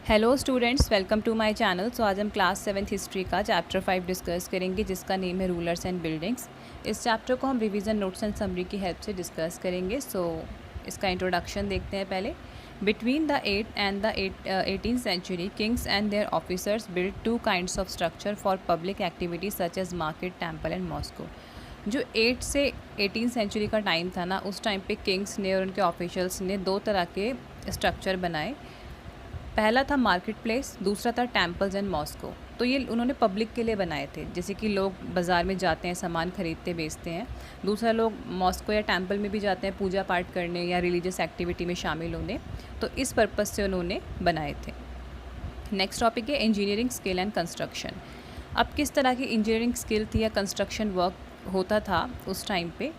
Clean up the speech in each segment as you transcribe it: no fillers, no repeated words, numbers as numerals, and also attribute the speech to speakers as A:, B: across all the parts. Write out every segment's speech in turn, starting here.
A: Hello students, welcome to my channel. So आज हम class 7th history का chapter 5 discuss करेंगे, जिसका नेम है रूलर्स एंड बिल्डिंग्स। इस चैप्टर को हम रिवीजन नोट्स एंड समरी की हेल्प से डिस्कस करेंगे। इसका इंट्रोडक्शन देखते हैं पहले। Between the 8th and the 18th century, kings and their officers build two kinds of structure for public activities such as market, temple and mosque. जो 8 से 18 century का टाइम था ना, उस टाइम पे किंग्स ने और उनके ऑफिशियल्स ने दो तरह के स्ट्रक्चर बनाए। पहला था मार्केट प्लेस, दूसरा था टेम्पल्स एंड मॉस्को। तो ये उन्होंने पब्लिक के लिए बनाए थे, जैसे कि लोग बाज़ार में जाते हैं, सामान खरीदते बेचते हैं। दूसरा, लोग मॉस्को या टेम्पल में भी जाते हैं पूजा पाठ करने या रिलीजियस एक्टिविटी में शामिल होने। तो इस पर्पज़ से उन्होंने बनाए थे। नेक्स्ट टॉपिक है इंजीनियरिंग स्किल एंड कंस्ट्रक्शन। अब किस तरह की इंजीनियरिंग स्किल थी या कंस्ट्रक्शन वर्क होता था उस टाइम पे,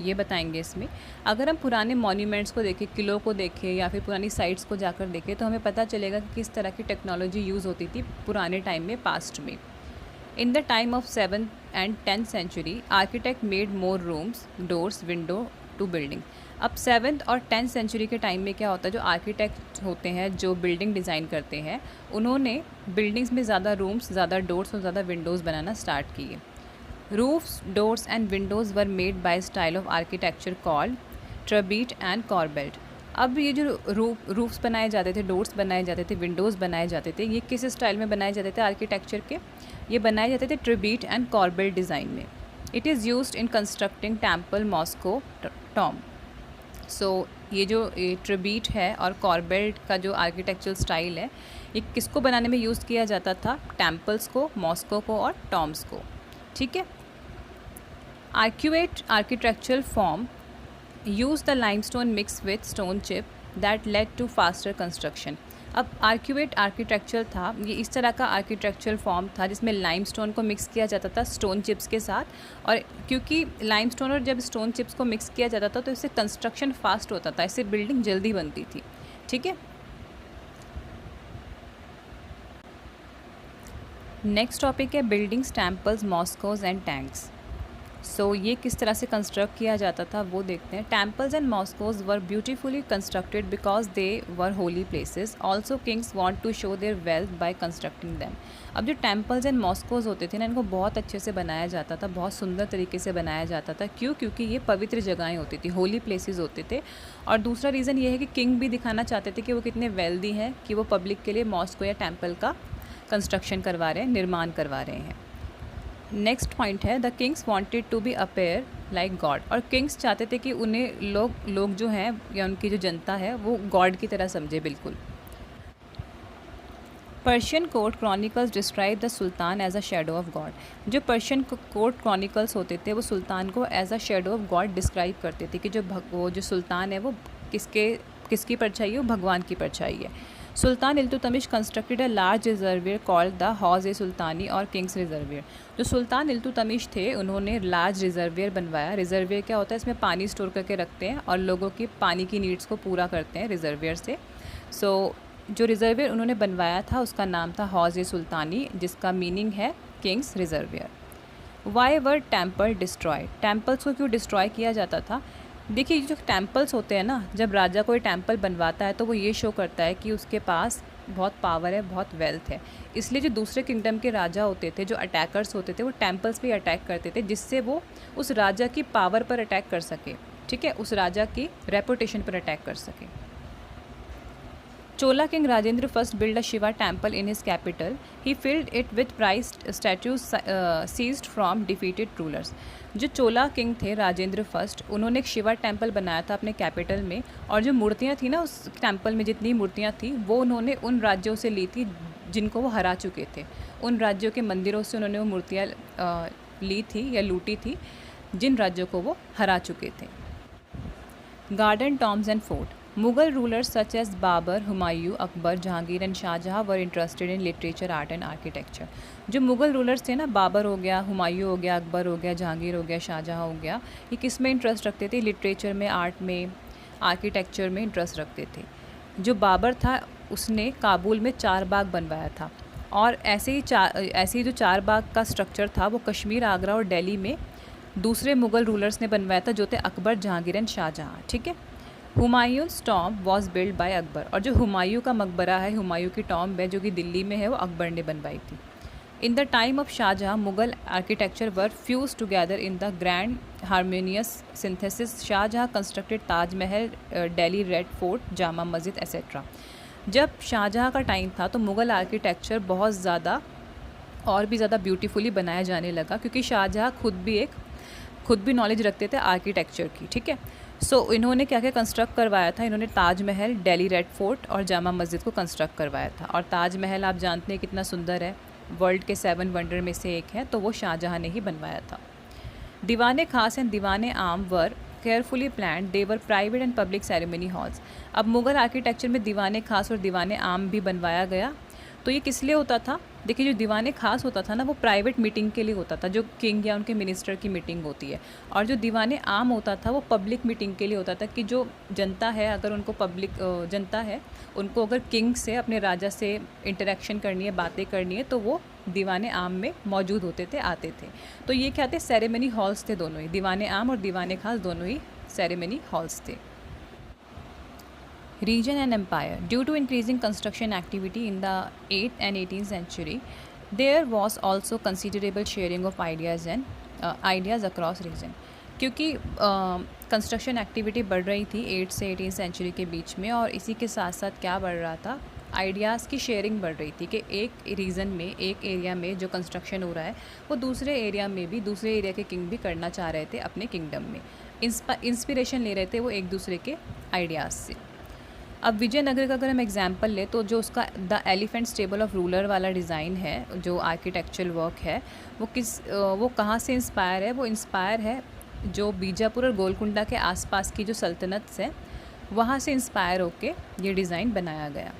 A: ये बताएंगे इसमें। अगर हम पुराने मॉन्यूमेंट्स को देखें, किलों को देखें या फिर पुरानी साइट्स को जाकर देखें, तो हमें पता चलेगा कि किस तरह की टेक्नोलॉजी यूज़ होती थी पुराने टाइम में, पास्ट में। In the time of 7th and 10th century, architect made more rooms, doors, window to building. अब 7th और 10th सेंचुरी के टाइम में क्या होता है, जो आर्किटेक्ट होते हैं, जो बिल्डिंग डिज़ाइन करते हैं, उन्होंने बिल्डिंग्स में ज़्यादा रूम्स, ज़्यादा डोर्स और ज़्यादा विंडोज़ बनाना स्टार्ट किए। Roofs, doors and windows were made by style of architecture called Trabete and Corbelled। अब ये जो रूफ्स बनाए जाते थे, डोर्स बनाए जाते थे, विंडोज़ बनाए जाते थे, ये किस स्टाइल में बनाए जाते थे आर्किटेक्चर के? ये बनाए जाते थे ट्रिबीट एंड कॉर्बेल्ड डिज़ाइन में। It is used in constructing temple, mosque, tomb. So ये जो ट्रिबीट है और कॉर्बेल्ड का जो आर्किटेक्चरल स्टाइल है, ये किसको बनाने में यूज़ किया जाता था? टेम्पल्स को, मॉस्को को और टॉम्स को। ठीक है। Arcuate architectural form used the limestone mixed with stone chip that led to faster construction। अब आर्क्यूएट आर्किटेक्चर था, ये इस तरह का आर्किटेक्चरल फॉर्म था जिसमें लाइमस्टोन को मिक्स किया जाता था स्टोन चिप्स के साथ। और क्योंकि लाइमस्टोन और जब स्टोन चिप्स को मिक्स किया जाता था तो इससे कंस्ट्रक्शन फास्ट होता था, इससे बिल्डिंग जल्दी बनती थी। ठीक है। नेक्स्ट टॉपिक है बिल्डिंग्स, टेम्पल्स, मॉस्कोज एंड टैंक्स। सो ये किस तरह से कंस्ट्रक्ट किया जाता था वो देखते हैं। Temples and mosques were beautifully constructed because they were holy places. Also kings want to show their wealth by constructing them. अब जो टेम्पल्स एंड मॉस्कोज होते थे ना, इनको बहुत अच्छे से बनाया जाता था, बहुत सुंदर तरीके से बनाया जाता था। क्यों? क्योंकि ये पवित्र जगहें होती थी, होली प्लेसेस होते थे। और दूसरा रीज़न ये है कि किंग भी दिखाना चाहते थे कि वो कितने वेल्दी हैं कि वो पब्लिक के लिए मॉस्को या टेम्पल का कंस्ट्रक्शन करवा रहे हैं, निर्माण करवा रहे हैं। नेक्स्ट पॉइंट है the kings wanted to be appear like God. और किंग्स चाहते थे कि उन्हें लोग जो हैं या उनकी जो जनता है वो गॉड की तरह समझे बिल्कुल। Persian court chronicles describe the sultan as a shadow of God. जो पर्शियन कोर्ट क्रॉनिकल्स होते थे वो सुल्तान को as a shadow of God describe करते थे कि वो जो सुल्तान है वो किसकी परछाई है? वो भगवान की परछाई है। Sultan Iltutmish constructed a large reservoir called the Hauz e Sultani और किंग्स रिजर्वियर। जो सुल्तान इल्तुतमिश थे उन्होंने लार्ज रिजर्वियर बनवाया। रिजर्वियर क्या होता है? इसमें पानी स्टोर करके रखते हैं और लोगों की पानी की नीड्स को पूरा करते हैं रिजर्वियर से। जो रिजर्वियर उन्होंने बनवाया था उसका नाम था हौज़ ए सुल्तानी, जिसका मीनिंग है Kings reservoir. Why were temple destroy? Temples को क्यों डिस्ट्रॉय किया जाता था? देखिए, जो टेम्पल्स होते हैं ना, जब राजा कोई टेम्पल बनवाता है तो वो ये शो करता है कि उसके पास बहुत पावर है, बहुत वेल्थ है। इसलिए जो दूसरे किंगडम के राजा होते थे, जो अटैकर्स होते थे, वो टेम्पल्स पे अटैक करते थे, जिससे वो उस राजा की पावर पर अटैक कर सके। ठीक है, उस राजा की रेपुटेशन पर अटैक कर सके। Chola king Rajendra first built a Shiva temple in his capital. He filled it with prized statues seized from defeated rulers। जो चोला किंग थे राजेंद्र फर्स्ट, उन्होंने एक शिवा टेम्पल बनाया था अपने कैपिटल में। और जो मूर्तियाँ थी ना उस टेम्पल में, जितनी मूर्तियाँ थी वो उन्होंने उन राज्यों से ली थी जिनको वो हरा चुके थे। उन राज्यों के मंदिरों से उन्होंने वो मूर्तियाँ ली थी या लूटी थी जिन राज्यों को वो हरा चुके थे। Garden, Tom's and fort. Mughal rulers such as Babur, Humayun, Akbar, Jahangir and Shahjahan were interested in literature, art and architecture। जो मुग़ल रूलर्स थे ना, बाबर हो गया, हुमायूं हो गया, अकबर हो गया, जहांगीर हो गया, शाहजहाँ हो गया, ये किस में इंटरेस्ट रखते थे? लिटरेचर में, आर्ट में, आर्किटेक्चर में इंटरेस्ट रखते थे। जो बाबर था उसने काबुल में 4 बाग बनवाया था। और ऐसे ही जो 4 बाग का स्ट्रक्चर था वो कश्मीर, आगरा और दिल्ली में दूसरे मुग़ल रूलर्स ने बनवाया था, जो थे अकबर, जहांगीर एंड शाहजहाँ। ठीक है। Humayun's tomb was build by Akbar, और जो हुमायूं का मकबरा है, हुमायूं की टॉम्ब है जो कि दिल्ली में है, वो अकबर ने बनवाई थी। In the time of Shahjahan Mughal architecture were fuse together in the grand harmonious synthesis. Shahjahan constructed Taj Mahal, Delhi Red Fort, Jama Masjid etcetera. जब शाहजहाँ का टाइम था तो मुग़ल आर्किटेक्चर बहुत ज़्यादा और भी ज़्यादा ब्यूटीफुली बनाया जाने लगा, क्योंकि शाहजहाँ खुद भी नॉलेज रखते थे आर्किटेक्चर की, ठीक है। सो इन्होंने क्या क्या कंस्ट्रक्ट करवाया था, इन्होंने ताजमहल, दिल्ली रेड फोर्ट और जामा मस्जिद को कंस्ट्रक्ट करवाया था। और ताजमहल आप जानते हैं कितना सुंदर है, वर्ल्ड के 7 वंडर में से एक है, तो वो शाहजहाँ ने ही बनवाया था। दीवाने खास and Diwane Aam were carefully plan, they were private and public ceremony halls. अब मुग़ल आर्किटेक्चर में दीवाने खास और दीवाने आम भी बनवाया गया। तो ये किस लिए होता था? देखिए, जो दीवाने खास होता था ना, वो प्राइवेट मीटिंग के लिए होता था, जो किंग या उनके मिनिस्टर की मीटिंग होती है। और जो दीवाने आम होता था वो पब्लिक मीटिंग के लिए होता था, कि जो जनता है, अगर उनको जनता है, उनको अगर किंग से, अपने राजा से इंटरेक्शन करनी है, बातें करनी है, तो वो दीवाने आम में मौजूद होते थे, आते थे। तो ये क्या थे? सेरेमनी हॉल्स थे दोनों ही, दीवाने आम और दीवाने खास दोनों ही सेरेमनी हॉल्स थे। Region and empire. Due to increasing construction activity in the 8th and 18th century, there was also considerable sharing of ideas across region. क्योंकि कंस्ट्रक्शन एक्टिविटी बढ़ रही थी 8 से 18 सेंचुरी के बीच में, और इसी के साथ साथ क्या बढ़ रहा था? आइडियाज़ की शेयरिंग बढ़ रही थी, कि एक रीजन में, एक एरिया में जो कंस्ट्रक्शन हो रहा है, वो दूसरे एरिया में भी, दूसरे एरिया के किंग भी करना चाह रहे थे अपने किंगडम में। इंस्पिरेशन ले रहे थे वो एक दूसरे के आइडियाज़ से। अब विजयनगर का अगर हम एग्जांपल ले, तो जो उसका the elephant stable of ruler वाला डिज़ाइन है, जो आर्किटेक्चरल वर्क है, वो कहाँ से इंस्पायर है? वो इंस्पायर है जो बीजापुर और गोलकुंडा के आसपास की जो सल्तनत है, वहाँ से इंस्पायर होके ये डिज़ाइन बनाया गया।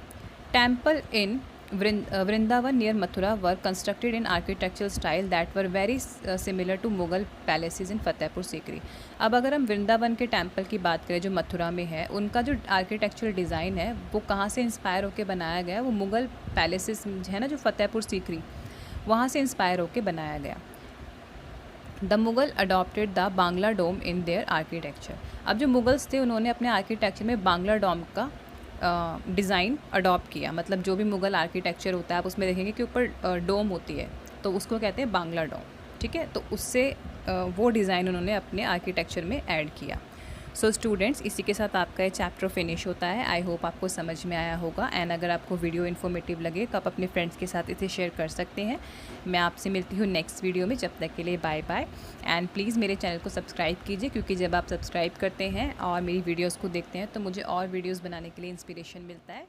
A: Temple in Vrindavan near Mathura were constructed in architectural style that were very similar to Mughal palaces in Fatehpur Sikri. अब अगर हम वृंदावन के टेम्पल की बात करें जो मथुरा में है, उनका जो आर्किटेक्चरल डिज़ाइन है वो कहाँ से इंस्पायर होकर बनाया गया? वो मुगल पैलेसेस है ना, जो फतेहपुर सीकरी, वहाँ से इंस्पायर होकर बनाया गया। The Mughal adopted the Bangla dome in their architecture. अब जो मुगल्स थे उन्होंने अपने आर्किटेक्चर में बांग्ला डोम का डिज़ाइन अडॉप्ट किया। मतलब जो भी मुग़ल आर्किटेक्चर होता है, आप उसमें देखेंगे कि ऊपर डोम होती है, तो उसको कहते हैं बांग्ला डोम, ठीक है। तो उससे वो डिज़ाइन उन्होंने अपने आर्किटेक्चर में ऐड किया। सो स्टूडेंट्स, इसी के साथ आपका ये चैप्टर फिनिश होता है। आई होप आपको समझ में आया होगा, एंड अगर आपको वीडियो इन्फॉर्मेटिव लगे तो आप अपने फ्रेंड्स के साथ इसे शेयर कर सकते हैं। मैं आपसे मिलती हूँ नेक्स्ट वीडियो में, जब तक के लिए बाय बाय। एंड प्लीज़ मेरे चैनल को सब्सक्राइब कीजिए, क्योंकि जब आप सब्सक्राइब करते हैं और मेरी वीडियोज़ को देखते हैं तो मुझे और वीडियोज़ बनाने के लिए इंस्पिरेशन मिलता है।